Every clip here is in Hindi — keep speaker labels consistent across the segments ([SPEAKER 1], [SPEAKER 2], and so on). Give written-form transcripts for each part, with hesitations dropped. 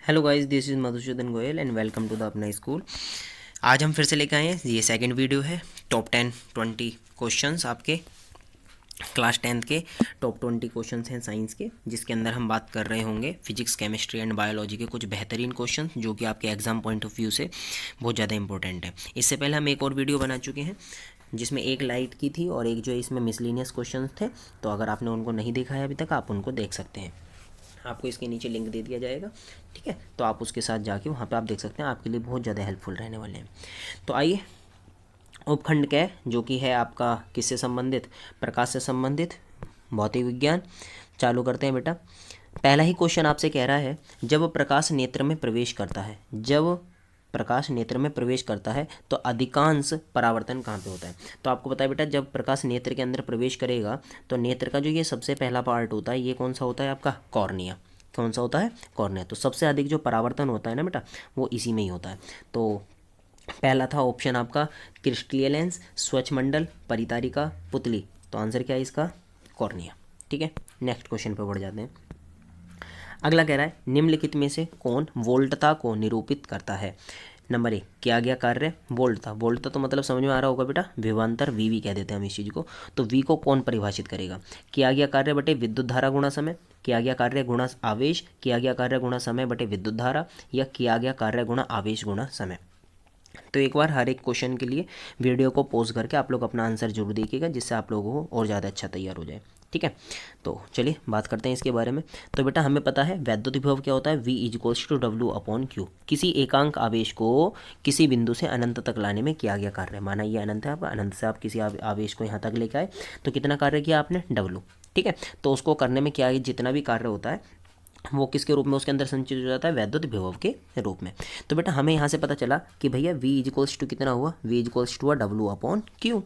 [SPEAKER 1] Hello guys, this is Madhusudan Goyal and welcome to the Apna school. आज हम फिर से लेकर आए हैं, ये सेकंड वीडियो है। टॉप 10-20 क्वेश्चंस आपके क्लास 10th के टॉप 20 क्वेश्चंस हैं साइंस के, जिसके अंदर हम बात कर रहे होंगे फिजिक्स, केमिस्ट्री एंड बायोलॉजी के कुछ बेहतरीन क्वेश्चन जो कि आपके एग्जाम पॉइंट ऑफ व्यू से बहुत ज़्यादा इंपॉर्टेंट है। इससे पहले हम एक और वीडियो बना चुके हैं जिसमें एक लाइट की थी और एक जो है इसमें मिसलिनियस क्वेश्चन थे। तो अगर आपने उनको नहीं देखा है अभी तक, आप उनको देख सकते हैं। आपको इसके नीचे लिंक दे दिया जाएगा, ठीक है। तो आप उसके साथ जाके वहाँ पे आप देख सकते हैं, आपके लिए बहुत ज़्यादा हेल्पफुल रहने वाले हैं। तो आइए, उपखंड क जो कि है आपका किससे संबंधित, प्रकाश से संबंधित भौतिक विज्ञान, चालू करते हैं बेटा। पहला ही क्वेश्चन आपसे कह रहा है, जब प्रकाश नेत्र में प्रवेश करता है, जब प्रकाश नेत्र में प्रवेश करता है तो अधिकांश परावर्तन कहाँ पे होता है। तो आपको पता है बेटा, जब प्रकाश नेत्र के अंदर प्रवेश करेगा तो नेत्र का जो ये सबसे पहला पार्ट होता है, ये कौन सा होता है आपका, कॉर्निया। कौन सा होता है, कॉर्निया। तो सबसे अधिक जो परावर्तन होता है ना बेटा, वो इसी में ही होता है। तो पहला था ऑप्शन आपका क्रिस्टलीय लेंस, स्वच्छ मंडल, परितारिका, पुतली। तो आंसर क्या है इसका, कॉर्निया। ठीक है, नेक्स्ट क्वेश्चन पे बढ़ जाते हैं। अगला कह रहा है, निम्नलिखित में से कौन वोल्टता को निरूपित करता है। नंबर 1, किया गया कार्य वोल्टता। वोल्टता तो मतलब समझ में आ रहा होगा बेटा, विभवांतर, वी कह देते हैं हम इस चीज़ को। तो वी को कौन परिभाषित करेगा, किया गया कार्य बटे विद्युत धारा गुणा समय, किया गया कार्य गुणा आवेश, किया गया कार्य गुणा समय बटे विद्युत धारा, या किया गया कार्य गुणा आवेश गुणा समय। तो एक बार हर एक क्वेश्चन के लिए वीडियो को पॉज करके आप लोग अपना आंसर जरूर देखिएगा, जिससे आप लोगों को और ज़्यादा अच्छा तैयार हो जाए। ठीक है, तो चलिए बात करते हैं इसके बारे में। तो बेटा हमें पता है वैद्युत विभव क्या होता है, V equals to W upon Q. किसी एकांक आवेश को किसी बिंदु से अनंत तक लाने में किया गया कार्य, माना ये अनंत है, आप अनंत से आप किसी आवेश को यहाँ तक लेकर आए तो कितना कार्य किया आपने, W। ठीक है, तो उसको करने में क्या, जितना भी कार्य होता है वो किसके रूप में उसके अंदर संचित हो जाता है, वैद्युत विभव के रूप में। तो बेटा हमें यहाँ से पता चला कि भैया V इक्वल्स टू कितना हुआ, V equals to W upon Q.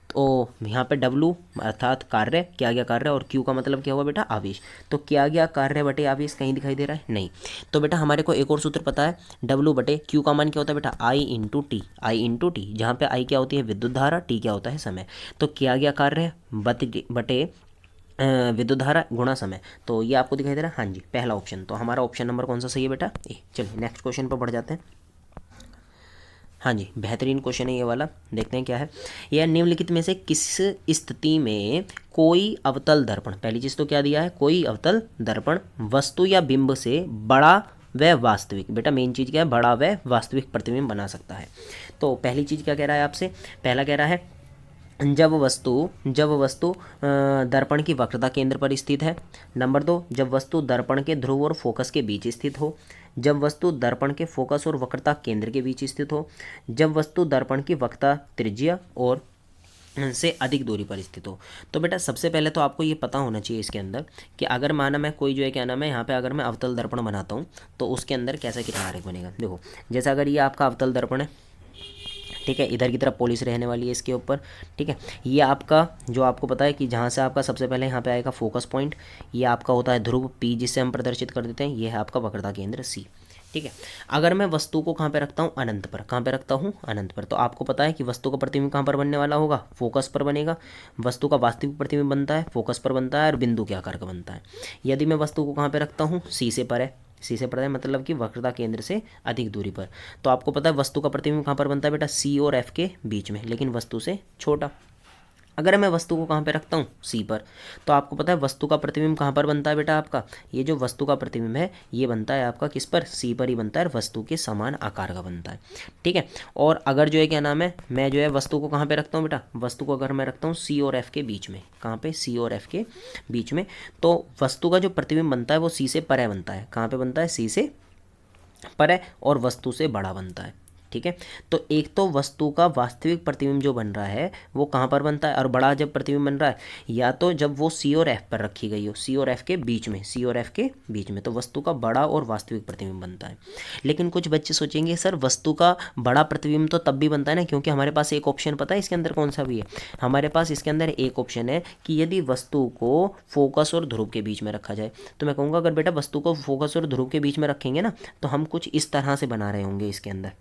[SPEAKER 1] तो यहाँ पे W अर्थात कार्य, किया गया कार्य, और Q का मतलब क्या हुआ बेटा, आवेश। तो किया गया कार्य बटे आवेश कहीं दिखाई दे रहा है, नहीं। तो बेटा हमारे को एक और सूत्र पता है, W बटे Q का मान क्या होता है बेटा, I into T, I into T, जहाँ पे I क्या होती है विद्युत धारा, T क्या होता है समय। तो किया गया कार्य बटे विद्युत धारा गुणा समय। तो ये आपको दिखाई दे रहा है, हाँ जी, पहला ऑप्शन। तो हमारा ऑप्शन नंबर कौन सा सही है बेटा, ए। चलिए नेक्स्ट क्वेश्चन पर बढ़ जाते हैं। हाँ जी, बेहतरीन क्वेश्चन है ये वाला, देखते हैं क्या है। यह निम्नलिखित में से किस स्थिति में कोई अवतल दर्पण, पहली चीज़ तो क्या दिया है, कोई अवतल दर्पण वस्तु या बिंब से बड़ा व वास्तविक, बेटा मेन चीज़ क्या है, बड़ा व वास्तविक प्रतिबिंब बना सकता है। तो पहली चीज़ क्या कह रहा है आपसे, पहला कह रहा है जब वस्तु दर्पण की वक्रता केंद्र पर स्थित है। नंबर 2, जब वस्तु दर्पण के ध्रुव और फोकस के बीच स्थित हो। जब वस्तु दर्पण के फोकस और वक्रता केंद्र के बीच स्थित हो। जब वस्तु दर्पण की वक्रता त्रिज्या और से अधिक दूरी पर स्थित हो। तो बेटा सबसे पहले तो आपको ये पता होना चाहिए इसके अंदर कि अगर माना मैं कोई जो है क्या नाम है, यहाँ पे अगर मैं अवतल दर्पण बनाता हूँ तो उसके अंदर कैसा कितना आरेख बनेगा। देखो, जैसा अगर ये आपका अवतल दर्पण है, ठीक है, इधर की तरफ पॉलिश रहने वाली है इसके ऊपर। ठीक है, ये आपका जो आपको पता है कि जहाँ से आपका सबसे पहले यहाँ पे आएगा फोकस पॉइंट, ये आपका होता है ध्रुव P, जिससे हम प्रदर्शित कर देते हैं, ये है आपका वक्रता केंद्र C। ठीक है, अगर मैं वस्तु को कहाँ पे रखता हूँ, अनंत पर। कहाँ पे रखता हूँ, अनंत पर। तो आपको पता है कि वस्तु का प्रतिबिंब कहाँ पर बनने वाला होगा, फोकस पर बनेगा। वस्तु का वास्तविक प्रतिबिंब बनता है फोकस पर बनता है, और बिंदु के आकार का बनता है। यदि मैं वस्तु को कहाँ पे रखता हूँ, C से पर है, सी से पड़ता है मतलब कि वक्रता केंद्र से अधिक दूरी पर। तो आपको पता है वस्तु का प्रतिबिंब कहाँ पर बनता है बेटा, सी और एफ के बीच में, लेकिन वस्तु से छोटा। अगर मैं वस्तु को कहाँ पे रखता हूँ, सी पर, तो आपको पता है वस्तु का प्रतिबिंब कहाँ पर बनता है बेटा आपका, ये जो वस्तु का प्रतिबिंब है ये बनता है आपका किस पर, सी पर ही बनता है, और वस्तु के समान आकार का बनता है। ठीक है, और अगर जो है क्या नाम है, मैं जो है वस्तु को कहाँ पे रखता हूँ बेटा, वस्तु को अगर मैं रखता हूँ सी और एफ के बीच में, कहाँ पे, सी और एफ के बीच में, तो वस्तु का जो प्रतिबिंब बनता है वो सी से परे बनता है। कहाँ पे बनता है, सी से परे, और वस्तु से बड़ा बनता है। ठीक है, तो एक तो वस्तु का वास्तविक प्रतिबिंब जो बन रहा है वो कहाँ पर बनता है, और बड़ा जब प्रतिबिंब बन रहा है, या तो जब वो सी और एफ पर रखी गई हो, सी और एफ के बीच में, सी और एफ के बीच में, तो वस्तु का बड़ा और वास्तविक प्रतिबिंब बनता है। लेकिन कुछ बच्चे सोचेंगे सर वस्तु का बड़ा प्रतिबिंब तो तब भी बनता है ना, क्योंकि हमारे पास एक ऑप्शन पता है इसके अंदर कौन सा भी है, हमारे पास इसके अंदर एक ऑप्शन है कि यदि वस्तु को फोकस और ध्रुव के बीच में रखा जाए। तो मैं कहूँगा अगर बेटा वस्तु को फोकस और ध्रुव के बीच में रखेंगे ना, तो हम कुछ इस तरह से बना रहे होंगे इसके अंदर।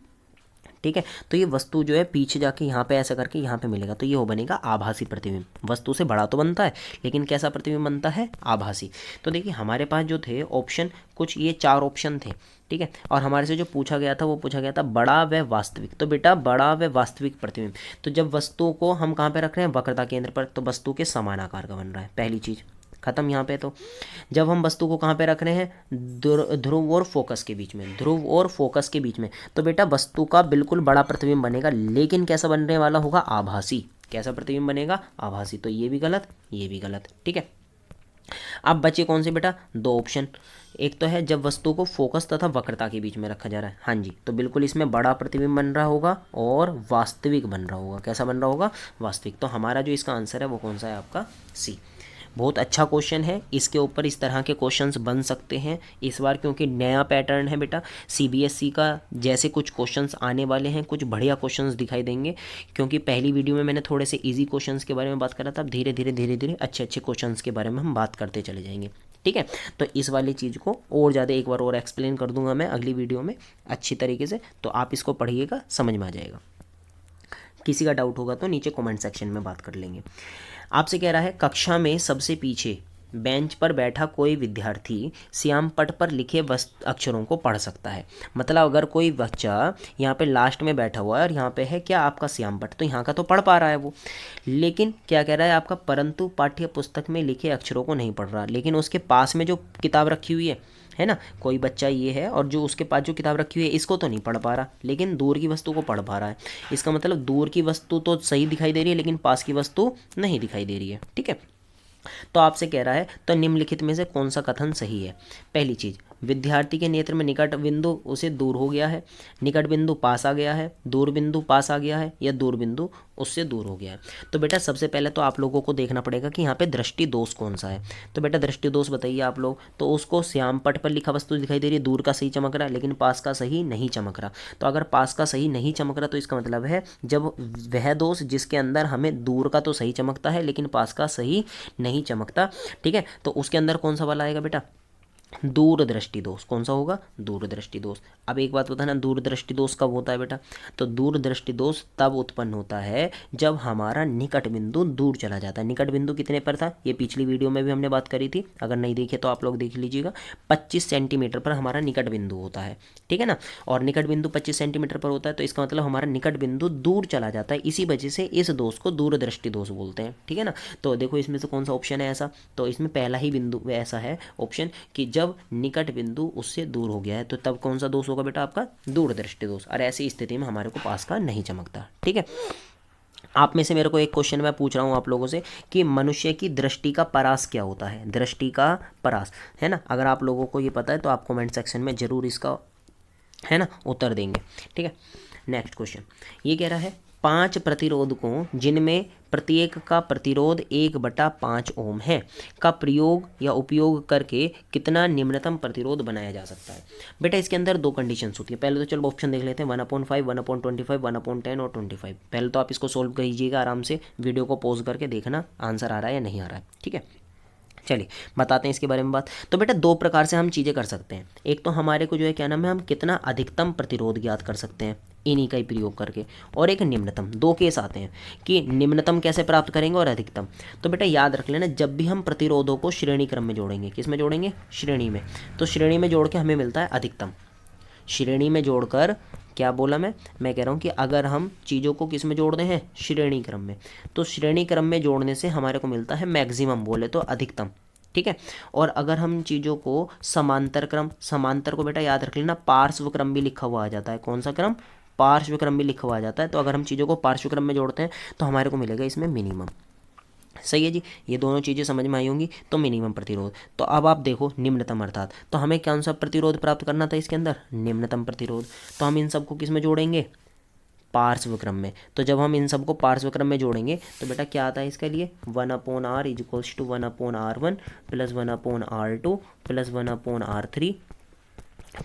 [SPEAKER 1] ठीक है। तो ये वस्तु जो है पीछे जाके यहाँ पे ऐसा करके यहाँ पे मिलेगा, तो ये हो बनेगा आभासी प्रतिबिंब। वस्तु से बड़ा तो बनता है लेकिन कैसा प्रतिबिंब बनता है, आभासी। तो देखिए हमारे पास जो थे ऑप्शन, कुछ ये 4 ऑप्शन थे, ठीक है। और हमारे से जो पूछा गया था वो पूछा गया था बड़ा व वास्तविक। तो बेटा बड़ा व वास्तविक प्रतिबिंब, तो जब वस्तु को हम कहाँ पे रख रहे हैं, वक्रता केंद्र पर, तो वस्तु के समान आकार का बन रहा है, पहली चीज़ खत्म यहाँ पे। तो जब हम वस्तु को कहाँ पे रख रहे हैं, ध्रुव और फोकस के बीच में, ध्रुव और फोकस के बीच में, तो बेटा वस्तु का बिल्कुल बड़ा प्रतिबिंब बनेगा, लेकिन कैसा बनने वाला होगा, आभासी। कैसा प्रतिबिंब बनेगा, आभासी। तो ये भी गलत, ये भी गलत, ठीक है। अब बचे कौन से बेटा, 2 ऑप्शन। एक तो है जब वस्तु को फोकस तथा वक्रता के बीच में रखा जा रहा है, हाँ जी, तो बिल्कुल इसमें बड़ा प्रतिबिंब बन रहा होगा और वास्तविक बन रहा होगा। कैसा बन रहा होगा, वास्तविक। तो हमारा जो इसका आंसर है वो कौन सा है, आपका सी। बहुत अच्छा क्वेश्चन है, इसके ऊपर इस तरह के क्वेश्चंस बन सकते हैं इस बार, क्योंकि नया पैटर्न है बेटा सीबीएसई का। जैसे कुछ क्वेश्चंस आने वाले हैं, कुछ बढ़िया क्वेश्चंस दिखाई देंगे, क्योंकि पहली वीडियो में मैंने थोड़े से इजी क्वेश्चंस के बारे में बात करा था। अब धीरे धीरे अच्छे अच्छे क्वेश्चंस के बारे में हम बात करते चले जाएंगे, ठीक है। तो इस वाली चीज़ को और ज़्यादा एक बार और एक्सप्लेन कर दूंगा मैं अगली वीडियो में अच्छी तरीके से, तो आप इसको पढ़िएगा, समझ में आ जाएगा। किसी का डाउट होगा तो नीचे कमेंट सेक्शन में बात कर लेंगे। आपसे कह रहा है कक्षा में सबसे पीछे बेंच पर बैठा कोई विद्यार्थी श्याम पट पर लिखे अक्षरों को पढ़ सकता है। मतलब अगर कोई बच्चा यहाँ पे लास्ट में बैठा हुआ है और यहाँ पे है क्या, आपका श्याम पट, तो यहाँ का तो पढ़ पा रहा है वो, लेकिन क्या कह रहा है आपका, परंतु पाठ्य पुस्तक में लिखे अक्षरों को नहीं पढ़ रहा। लेकिन उसके पास में जो किताब रखी हुई है ना, कोई बच्चा ये है और जो उसके पास जो किताब रखी हुई है इसको तो नहीं पढ़ पा रहा, लेकिन दूर की वस्तु को पढ़ पा रहा है। इसका मतलब दूर की वस्तु तो सही दिखाई दे रही है लेकिन पास की वस्तु नहीं दिखाई दे रही है, ठीक है। तो आपसे कह रहा है तो निम्नलिखित में से कौन सा कथन सही है। पहली चीज, विद्यार्थी के नेत्र में निकट बिंदु उसे दूर हो गया है, निकट बिंदु पास आ गया है, दूर बिंदु पास आ गया है, या दूर बिंदु उससे दूर हो गया है। तो बेटा सबसे पहले तो आप लोगों को देखना पड़ेगा कि यहाँ पे दृष्टि दोष कौन सा है। तो बेटा दृष्टि दोष बताइए आप लोग। तो उसको श्याम पट पर लिखा वस्तु दिखाई दे रही है, दूर का सही चमक रहा है लेकिन पास का सही नहीं चमक रहा। तो अगर पास का सही नहीं चमक रहा तो इसका मतलब है जब वह दोष जिसके अंदर हमें दूर का तो सही चमकता है लेकिन पास का सही नहीं चमकता, ठीक है, तो उसके अंदर कौन सा वाला आएगा बेटा, दूरदृष्टि दोष। कौन सा होगा, दूरदृष्टि दोष। अब एक बात बताना, दूरदृष्टि दोष कब होता है बेटा, तो दूरदृष्टि दोष तब उत्पन्न होता है जब हमारा निकट बिंदु दूर चला जाता है। निकट बिंदु कितने पर था, ये पिछली वीडियो में भी हमने बात करी थी, अगर नहीं देखे तो आप लोग देख लीजिएगा। 25 सेंटीमीटर पर हमारा निकट बिंदु होता है, ठीक है ना। और निकट बिंदु 25 सेंटीमीटर पर होता है, तो इसका मतलब हमारा निकट बिंदु दूर चला जाता है। इसी वजह से इस दोष को दूरदृष्टि दोष बोलते हैं, ठीक है ना। तो देखो इसमें से कौन सा ऑप्शन है ऐसा, तो इसमें पहला ही बिंदु ऐसा है ऑप्शन कि जब निकट बिंदु उससे दूर हो गया है, तो तब कौन सा दोष होगा बेटा, आपका दूरदृष्टि दोष। और ऐसी स्थिति में हमारे को पास का नहीं चमकता, ठीक है। आप में से मेरे को एक क्वेश्चन मैं पूछ रहा हूँ आप लोगों से कि मनुष्य की दृष्टि का परास क्या होता है, दृष्टि का परास, है ना। अगर आप लोगों को ये पता है तो आप कमेंट सेक्शन में जरूर इसका, है ना, उत्तर देंगे, ठीक है। नेक्स्ट क्वेश्चन ये कह रहा है 5 प्रतिरोधकों जिनमें प्रत्येक का प्रतिरोध 1/5 ओम है का प्रयोग या उपयोग करके कितना निम्नतम प्रतिरोध बनाया जा सकता है। बेटा इसके अंदर 2 कंडीशंस होती है। पहले तो चलो ऑप्शन देख लेते हैं, 1/5, 1/25, 1/10 और 25। पहले तो आप इसको सोल्व कीजिएगा आराम से, वीडियो को पॉज करके देखना आंसर आ रहा है या नहीं आ रहा है, ठीक है। चलिए बताते हैं इसके बारे में बात। तो बेटा 2 प्रकार से हम चीज़ें कर सकते हैं। एक तो हमारे को जो है क्या नाम है, हम कितना अधिकतम प्रतिरोध ज्ञात कर सकते हैं इन्हीं का ही प्रयोग करके, और एक निम्नतम। 2 केस आते हैं कि निम्नतम कैसे प्राप्त करेंगे और अधिकतम। तो बेटा याद रख लेना, जब भी हम प्रतिरोधों को श्रेणी क्रम में जोड़ेंगे, किस में जोड़ेंगे, श्रेणी में, तो श्रेणी में जोड़ के हमें मिलता है अधिकतम। श्रेणी में जोड़कर क्या बोला मैं कह रहा हूँ कि अगर हम चीज़ों को किस में जोड़ते हैं, श्रेणी क्रम में, तो श्रेणी क्रम में जोड़ने से हमारे को मिलता है मैक्सिमम, बोले तो अधिकतम, ठीक है। और अगर हम चीज़ों को समांतर क्रम, समांतर को बेटा याद रख लेना पार्श्व क्रम भी लिखा हुआ आ जाता है। कौन सा क्रम, पार्श्व क्रम भी लिखा हुआ आ जाता है। तो अगर हम चीज़ों को पार्श्व क्रम में जोड़ते हैं तो हमारे को मिलेगा इसमें मिनिमम। सही है जी, ये दोनों चीज़ें समझ में आई होंगी। तो मिनिमम प्रतिरोध, तो अब आप देखो निम्नतम अर्थात, तो हमें कौन सा प्रतिरोध प्राप्त करना था इसके अंदर, निम्नतम प्रतिरोध। तो हम इन सबको किस में जोड़ेंगे, पार्श्व क्रम में। तो जब हम इन सबको पार्श्व क्रम में जोड़ेंगे तो बेटा क्या आता है इसके लिए, 1/r is to 1/r1 plus 1/r2 plus 1/r3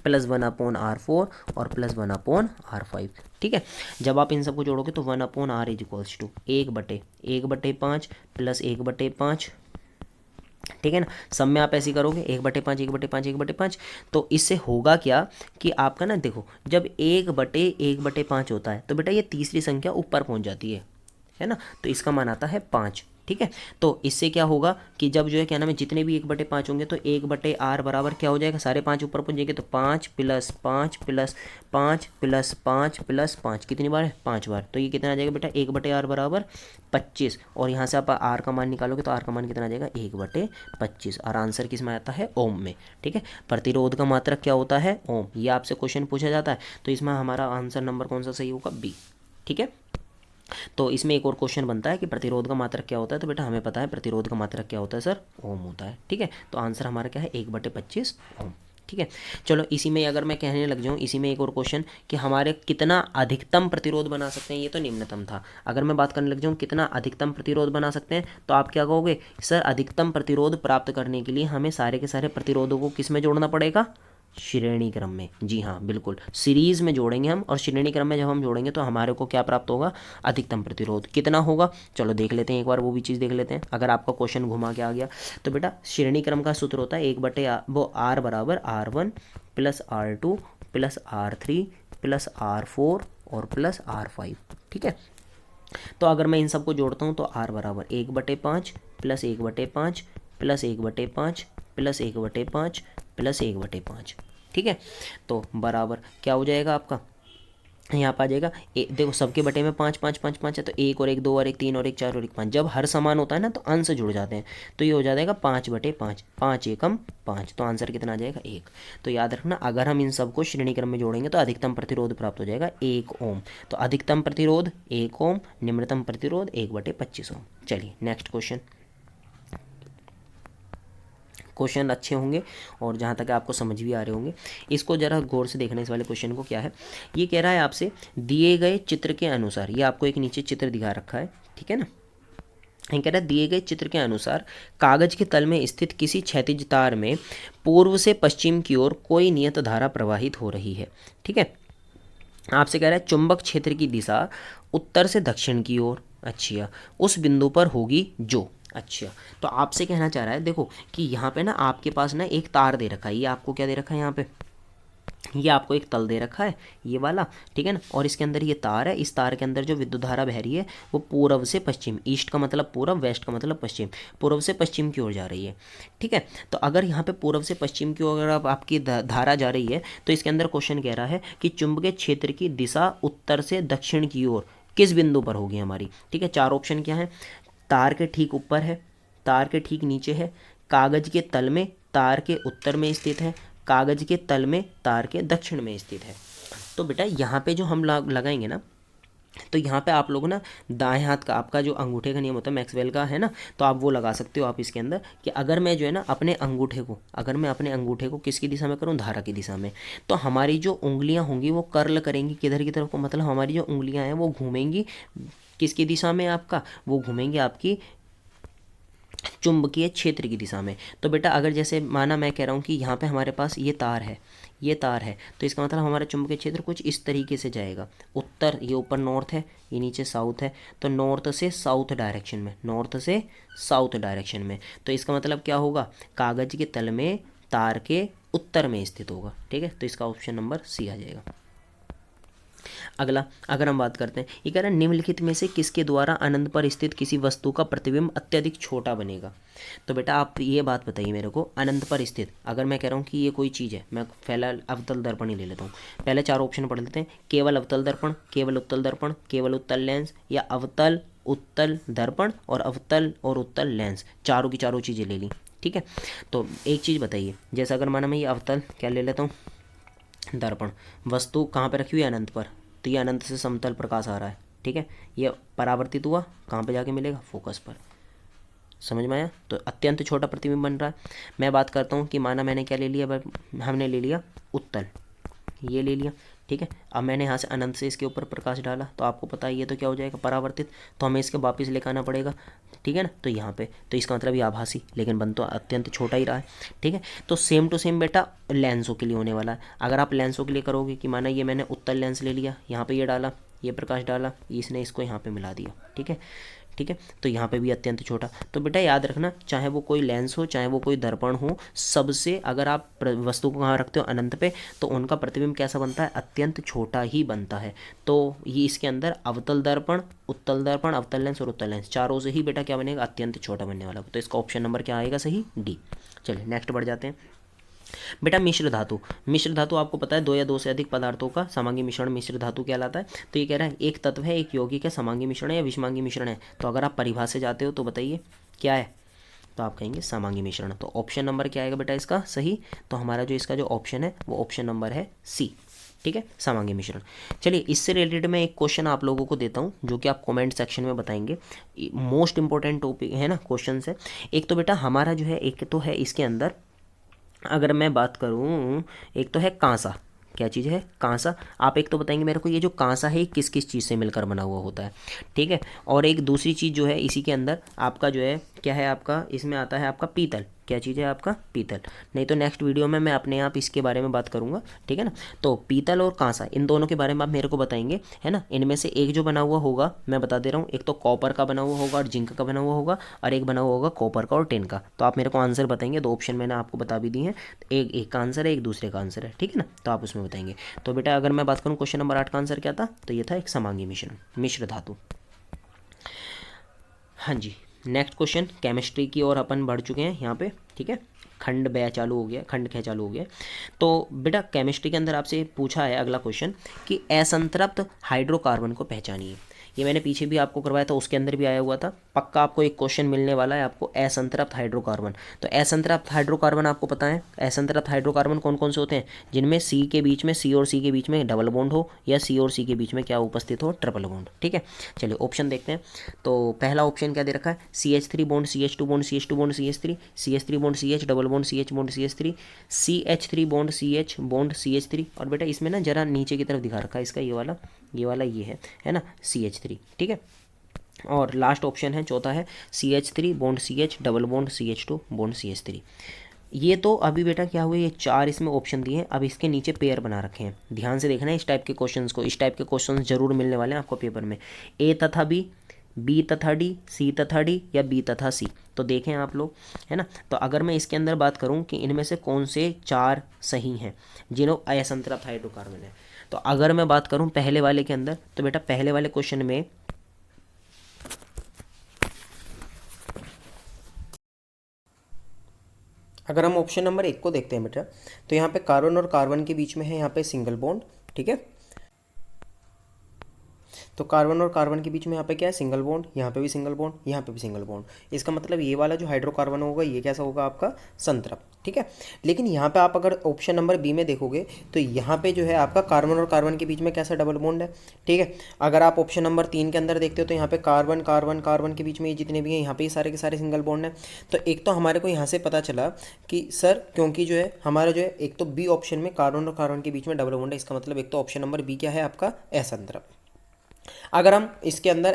[SPEAKER 1] plus 1/r4 और प्लस 1/r5, ठीक है। जब आप इन सबको जोड़ोगे तो 1/r इज टू 1/5 प्लस 1/5 ठीक है ना। सब में आप ऐसे ही करोगे 1/5 1/5 1/5, तो इससे होगा क्या कि आपका ना देखो, जब 1/1/5 होता है तो बेटा ये तीसरी संख्या ऊपर पहुंच जाती है ना, तो इसका मान आता है 5। ठीक है, तो इससे क्या होगा कि जब जो है क्या नाम है जितने भी 1/5 होंगे तो 1/r बराबर क्या हो जाएगा, सारे 5 ऊपर पहुंचेंगे तो 5 + 5 + 5 + 5 + 5 कितनी बार है, 5 बार। तो ये कितना आ जाएगा बेटा 1/r बराबर 25, और यहाँ से आप आर का मान निकालोगे तो आर का मान कितना आ जाएगा 1/25, और आंसर किस में आता है, ओम में। ठीक है, प्रतिरोध का मात्रक क्या होता है, ओम। ये आपसे क्वेश्चन पूछा जाता है, तो इसमें हमारा आंसर नंबर कौन सा सही होगा, बी। ठीक है, तो इसमें एक और क्वेश्चन बनता है कि प्रतिरोध का मात्रक क्या होता है, तो बेटा हमें पता है प्रतिरोध का मात्रक क्या होता है सर, ओम होता है। ठीक है, तो आंसर हमारा क्या है 1/25 ओम। ठीक है, चलो इसी में अगर मैं कहने लग जाऊँ, इसी में एक और क्वेश्चन कि हमारे कितना अधिकतम प्रतिरोध बना सकते हैं, ये तो निम्नतम था। अगर मैं बात करने लग जाऊँ कितना अधिकतम प्रतिरोध बना सकते हैं, तो आप क्या कहोगे सर, अधिकतम प्रतिरोध प्राप्त करने के लिए हमें सारे के सारे प्रतिरोधों को किस में जोड़ना पड़ेगा, श्रेणी क्रम में। जी हाँ बिल्कुल, सीरीज में जोड़ेंगे हम, और श्रेणी क्रम में जब हम जोड़ेंगे तो हमारे को क्या प्राप्त होगा, अधिकतम प्रतिरोध कितना होगा। चलो देख लेते हैं एक बार, वो भी चीज़ देख लेते हैं। अगर आपका क्वेश्चन घुमा के आ गया तो बेटा श्रेणी क्रम का सूत्र होता है 1/वो R बराबर R1 + R2 + R3 + R4 और +R5। ठीक है, तो अगर मैं इन सबको जोड़ता हूँ तो R बराबर 1/5 + 1/5 + 1/5 + 1/5 + 1/5। ठीक है, तो बराबर क्या हो जाएगा आपका, यहाँ पर आ जाएगा देखो सबके बटे में 5 5 5 5 है, तो 1 और 1 2 और 1 3 और 1 4 और 1 5, जब हर समान होता है ना तो अंश जुड़ जाते हैं, तो ये हो जाएगा 5/5, 5 एकम 5, तो आंसर कितना आ जाएगा 1। तो याद रखना, अगर हम इन सबको श्रेणी क्रम में जोड़ेंगे तो अधिकतम प्रतिरोध प्राप्त हो जाएगा 1 ओम। तो अधिकतम प्रतिरोध 1 ओम, निम्नतम प्रतिरोध 1/25 ओम। चलिए नेक्स्ट क्वेश्चन। क्वेश्चन अच्छे होंगे और जहाँ तक आपको समझ भी आ रहे होंगे, इसको ज़रा गौर से देखना। इस वाले क्वेश्चन को क्या है, ये कह रहा है आपसे दिए गए चित्र के अनुसार, ये आपको एक नीचे चित्र दिखा रखा है, ठीक है ना। ये कह रहा है दिए गए चित्र के अनुसार कागज के तल में स्थित किसी क्षैतिज तार में पूर्व से पश्चिम की ओर कोई नियत धारा प्रवाहित हो रही है। ठीक है, आपसे कह रहा है चुंबक क्षेत्र की दिशा उत्तर से दक्षिण की ओर, अच्छा, उस बिंदु पर होगी जो, अच्छा, तो आपसे कहना चाह रहा है देखो कि यहाँ पे ना आपके पास ना एक तार दे रखा है, ये आपको क्या दे रखा है यहाँ पे, ये आपको एक तल दे रखा है ये वाला, ठीक है ना, और इसके अंदर ये तार है, इस तार के अंदर जो विद्युत धारा बह रही है वो पूर्व से पश्चिम, ईस्ट का मतलब पूर्व, वेस्ट का मतलब पश्चिम, पूर्व से पश्चिम की ओर जा रही है। ठीक है, तो अगर यहाँ पे पूर्व से पश्चिम की ओर अगर आपकी धारा जा रही है तो इसके अंदर क्वेश्चन कह रहा है कि चुंबकीय क्षेत्र की दिशा उत्तर से दक्षिण की ओर किस बिंदु पर होगी हमारी। ठीक है, चार ऑप्शन क्या है, तार के ठीक ऊपर है, तार के ठीक नीचे है, कागज के तल में तार के उत्तर में स्थित है, कागज के तल में तार के दक्षिण में स्थित है। तो बेटा यहाँ पे जो हम लगाएंगे ना, तो यहाँ पे आप लोग ना दाएं हाथ का आपका जो अंगूठे का नियम होता है मैक्सवेल का है ना, तो आप वो लगा सकते हो आप इसके अंदर कि अगर मैं जो है ना अपने अंगूठे को, अगर मैं अपने अंगूठे को किसकी दिशा में करूँ, धारा की दिशा में, तो हमारी जो उंगलियाँ होंगी वो कर्ल करेंगी किधर की तरफ को, मतलब हमारी जो उंगलियाँ हैं वो घूमेंगी किसकी दिशा में, आपका वो घूमेंगी आपकी चुंबकीय क्षेत्र की दिशा में। तो बेटा अगर जैसे माना मैं कह रहा हूँ कि यहाँ पे हमारे पास ये तार है, ये तार है, तो इसका मतलब हमारा चुंबकीय क्षेत्र कुछ इस तरीके से जाएगा, उत्तर, ये ऊपर नॉर्थ है, ये नीचे साउथ है, तो नॉर्थ से साउथ डायरेक्शन में, नॉर्थ से साउथ डायरेक्शन में। तो इसका मतलब क्या होगा, कागज के तल में तार के उत्तर में स्थित होगा। ठीक है, तो इसका ऑप्शन नंबर सी आ जाएगा। अगला अगर हम बात करते हैं, ये कह रहा है निम्नलिखित में से किसके द्वारा अनंत पर स्थित किसी वस्तु का प्रतिबिंब अत्यधिक छोटा बनेगा। तो बेटा आप ये बात बताइए मेरे को, अनंत पर स्थित अगर मैं कह रहा हूँ कि ये कोई चीज़ है, मैं पहला अवतल दर्पण ही ले लेता हूँ, पहले चार ऑप्शन पढ़ लेते हैं, केवल अवतल दर्पण, केवल उत्तल दर्पण, केवल उत्तल लेंस, या अवतल उत्तल दर्पण और अवतल और उत्तल लेंस, चारों की चारों चीज़ें ले ली। ठीक है, तो एक चीज़ बताइए, जैसा अगर माना मैं ये अवतल क्या ले लेता हूँ दर्पण, वस्तु कहाँ पर रखी हुई है, अनंत पर, तो ये अनंत से समतल प्रकाश आ रहा है। ठीक है, ये परावर्तित हुआ कहाँ पे जाके मिलेगा, फोकस पर, समझ में आया, तो अत्यंत छोटा प्रतिबिंब बन रहा है। मैं बात करता हूँ कि माना मैंने क्या ले लिया, हमने ले लिया उत्तल, ये ले लिया। ठीक है, अब मैंने यहाँ से अनंत से इसके ऊपर प्रकाश डाला, तो आपको पता है ये तो क्या हो जाएगा परावर्तित, तो हमें इसके वापस लेकर आना पड़ेगा। ठीक है ना, तो यहाँ पे तो इसका मतलब ये आभासी, लेकिन बन तो अत्यंत छोटा ही रहा है। ठीक है, तो सेम टू सेम बेटा लेंसों के लिए होने वाला है। अगर आप लेंसों के लिए करोगे कि माना ये मैंने उत्तल लेंस ले लिया, यहाँ पे ये डाला, ये प्रकाश डाला, इसने इसको यहाँ पे मिला दिया। ठीक है, ठीक है। तो यहाँ पे भी अत्यंत छोटा। तो बेटा याद रखना, चाहे वो कोई लेंस हो, चाहे वो कोई दर्पण हो, सबसे अगर आप वस्तु को कहाँ रखते हो, अनंत पे, तो उनका प्रतिबिंब कैसा बनता है, अत्यंत छोटा ही बनता है। तो ये इसके अंदर अवतल दर्पण, उत्तल दर्पण, अवतल लेंस और उत्तल लेंस, चारों से ही बेटा क्या बनेगा, अत्यंत छोटा बनने वाला। तो इसका ऑप्शन नंबर क्या आएगा सही, डी। चलिए नेक्स्ट बढ़ जाते हैं। बेटा मिश्र धातु, मिश्र धातु आपको पता है दो या दो से अधिक पदार्थों का समांगी मिश्रण मिश्र धातु कहलाता है। तो ये कह रहा है एक तत्व है, एक यौगिक है, समांगी मिश्रण है या विषमांगी मिश्रण है। तो अगर आप परिभाषा से जाते हो तो बताइए क्या है, तो आप कहेंगे समांगी मिश्रण। तो ऑप्शन नंबर क्या आएगा बेटा इसका सही, तो हमारा जो इसका जो ऑप्शन है वो ऑप्शन नंबर है सी, ठीक है, समांगी मिश्रण। चलिए इससे रिलेटेड मैं एक क्वेश्चन आप लोगों को देता हूँ जो कि आप कमेंट सेक्शन में बताएंगे। मोस्ट इंपॉर्टेंट टॉपिक है ना, क्वेश्चन है। एक तो बेटा हमारा जो है, एक तो है इसके अंदर, अगर मैं बात करूं, एक तो है कांसा, क्या चीज़ है, कांसा। आप एक तो बताएंगे मेरे को ये जो कांसा है किस किस चीज़ से मिलकर बना हुआ होता है, ठीक है। और एक दूसरी चीज़ जो है इसी के अंदर आपका जो है क्या है, आपका इसमें आता है आपका पीतल, क्या चीज़ है आपका पीतल। नहीं तो नेक्स्ट वीडियो में मैं अपने आप इसके बारे में बात करूँगा, ठीक है ना। तो पीतल और कांसा इन दोनों के बारे में आप मेरे को बताएंगे, है ना। इनमें से एक जो बना हुआ होगा मैं बता दे रहा हूँ, एक तो कॉपर का बना हुआ होगा और जिंक का बना हुआ होगा, और एक बना हुआ होगा कॉपर का और टिन का। तो आप मेरे को आंसर बताएंगे, दो ऑप्शन मैंने आपको बता भी दिए हैं, एक एक का आंसर है, एक दूसरे का आंसर है, ठीक है ना। तो आप उसमें बताएंगे। तो बेटा अगर मैं बात करूँ क्वेश्चन नंबर 8 का आंसर क्या था, तो ये था एक समांगी मिश्रण, मिश्र धातु। हाँ जी, नेक्स्ट क्वेश्चन केमिस्ट्री की ओर अपन बढ़ चुके हैं यहाँ पे, ठीक है। खंड ब चालू हो गया, खंड ख चालू हो गया। तो बेटा केमिस्ट्री के अंदर आपसे पूछा है अगला क्वेश्चन कि असंतृप्त हाइड्रोकार्बन को पहचानिए। ये मैंने पीछे भी आपको करवाया था, उसके अंदर भी आया हुआ था। पक्का आपको एक क्वेश्चन मिलने वाला है आपको, असंतृप्त हाइड्रोकार्बन। तो असंतृप्त हाइड्रोकार्बन आपको पता है, असंतृप्त हाइड्रोकार्बन कौन कौन से होते हैं, जिनमें सी के बीच में, सी और सी के बीच में डबल बॉन्ड हो, या सी और सी के बीच में क्या उपस्थित हो, ट्रिपल बॉन्ड, ठीक है। चलिए ऑप्शन देखते हैं। तो पहला ऑप्शन क्या दे रखा है, CH3 bond CH2 bond CH2 bond CH3, CH3 bond CH double bond CH bond CH3, CH3 bond CH bond CH3। और बेटा इसमें ना जरा नीचे की तरफ दिखा रखा है इसका, ये वाला ये है ना, CH3, ठीक है। और लास्ट ऑप्शन है चौथा है CH3 bond CH double bond CH2 bond CH3। ये तो अभी बेटा क्या हुए, ये चार इसमें ऑप्शन दिए हैं, अब इसके नीचे पेयर बना रखे हैं। ध्यान से देखना है इस टाइप के क्वेश्चंस को, इस टाइप के क्वेश्चंस जरूर मिलने वाले हैं आपको पेपर में, ए तथा बी, बी तथा डी, सी तथा डी, या बी तथा सी। तो देखें आप लोग, है ना। तो अगर मैं इसके अंदर बात करूं कि इनमें से कौन से चार सही हैं जिन्हों असंतृप्त हाइड्रोकार्बन है, तो अगर मैं बात करूं पहले वाले के अंदर, तो बेटा पहले वाले क्वेश्चन में अगर हम ऑप्शन नंबर 1 को देखते हैं बेटा, तो यहाँ पे कार्बन और कार्बन के बीच में है यहाँ पे सिंगल बॉन्ड, ठीक है। तो कार्बन और कार्बन के बीच में यहाँ पे क्या है, सिंगल बॉन्ड, यहाँ पे भी सिंगल बॉन्ड, यहाँ पे भी सिंगल बॉन्ड। इसका मतलब ये वाला जो हाइड्रोकार्बन होगा ये कैसा होगा आपका, संतृप्त, ठीक है। लेकिन यहाँ पे आप अगर ऑप्शन नंबर बी में देखोगे तो यहाँ पे जो है आपका कार्बन और कार्बन के बीच में कैसा डबल बॉन्ड है, ठीक है। अगर आप ऑप्शन नंबर 3 के अंदर देखते हो तो यहाँ पे कार्बन कार्बन कार्बन के बीच में ये जितने भी हैं यहाँ पे ये सारे के सारे सिंगल बॉन्ड हैं। तो एक तो हमारे को यहाँ से पता चला कि सर क्योंकि जो है हमारा जो है एक तो बी ऑप्शन में कार्बन और कार्बन के बीच में डबल बॉन्ड है, इसका मतलब एक तो ऑप्शन नंबर बी क्या है आपका, असंतृप्त। अगर हम इसके अंदर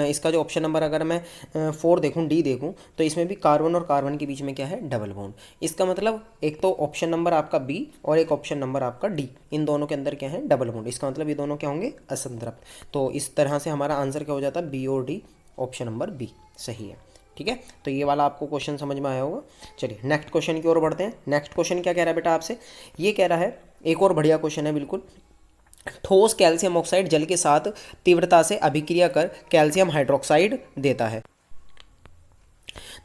[SPEAKER 1] इसका जो ऑप्शन नंबर अगर मैं 4 देखूं, डी देखूं, तो इसमें भी कार्बन और कार्बन के बीच में क्या है, डबल बॉन्ड। इसका मतलब एक तो ऑप्शन नंबर आपका बी और एक ऑप्शन नंबर आपका डी, इन दोनों के अंदर क्या है, डबल बॉन्ड। इसका मतलब ये दोनों क्या होंगे, असंतृप्त। तो इस तरह से हमारा आंसर क्या हो जाता है, बी और डी, ऑप्शन नंबर बी सही है, ठीक है। तो ये वाला आपको क्वेश्चन समझ में आया होगा। चलिए नेक्स्ट क्वेश्चन की ओर बढ़ते हैं। नेक्स्ट क्वेश्चन क्या कह रहा है बेटा आपसे, ये कह रहा है, एक और बढ़िया क्वेश्चन है बिल्कुल, ठोस कैल्शियम ऑक्साइड जल के साथ तीव्रता से अभिक्रिया कर कैल्शियम हाइड्रोक्साइड देता है।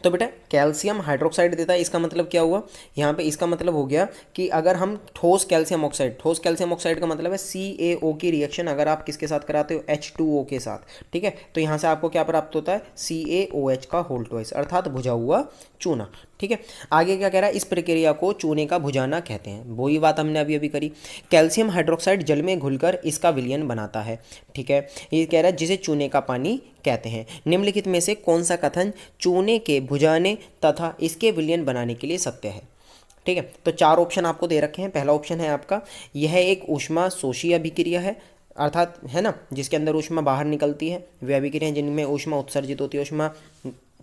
[SPEAKER 1] तो बेटा कैल्शियम हाइड्रोक्साइड देता है, इसका मतलब क्या हुआ, यहाँ पे इसका मतलब हो गया कि अगर हम ठोस कैल्शियम ऑक्साइड का मतलब है CaO की रिएक्शन अगर आप किसके साथ कराते हो, H2O के साथ, ठीक है। तो यहाँ से आपको क्या प्राप्त होता है, CaOH का होल ट्वाइस, अर्थात भुजा हुआ चूना, ठीक है। आगे क्या कह रहा है, इस प्रक्रिया को चूने का भुजाना कहते हैं। वही बात हमने अभी अभी करी, कैल्शियम हाइड्रोक्साइड जल में घुलकर इसका विलयन बनाता है, ठीक है। ये कह रहा है जिसे चूने का पानी कहते हैं। निम्नलिखित में से कौन सा कथन चूने के भुजाने तथा इसके विलयन बनाने के लिए सत्य है, ठीक है। तो चार ऑप्शन आपको दे रखे हैं। पहला ऑप्शन है आपका, यह एक ऊष्मा शोषी अभिक्रिया है, अर्थात है ना, जिसके अंदर ऊष्मा बाहर निकलती है, वे अभिक्रिया जिनमें ऊष्मा उत्सर्जित होती है ऊष्मा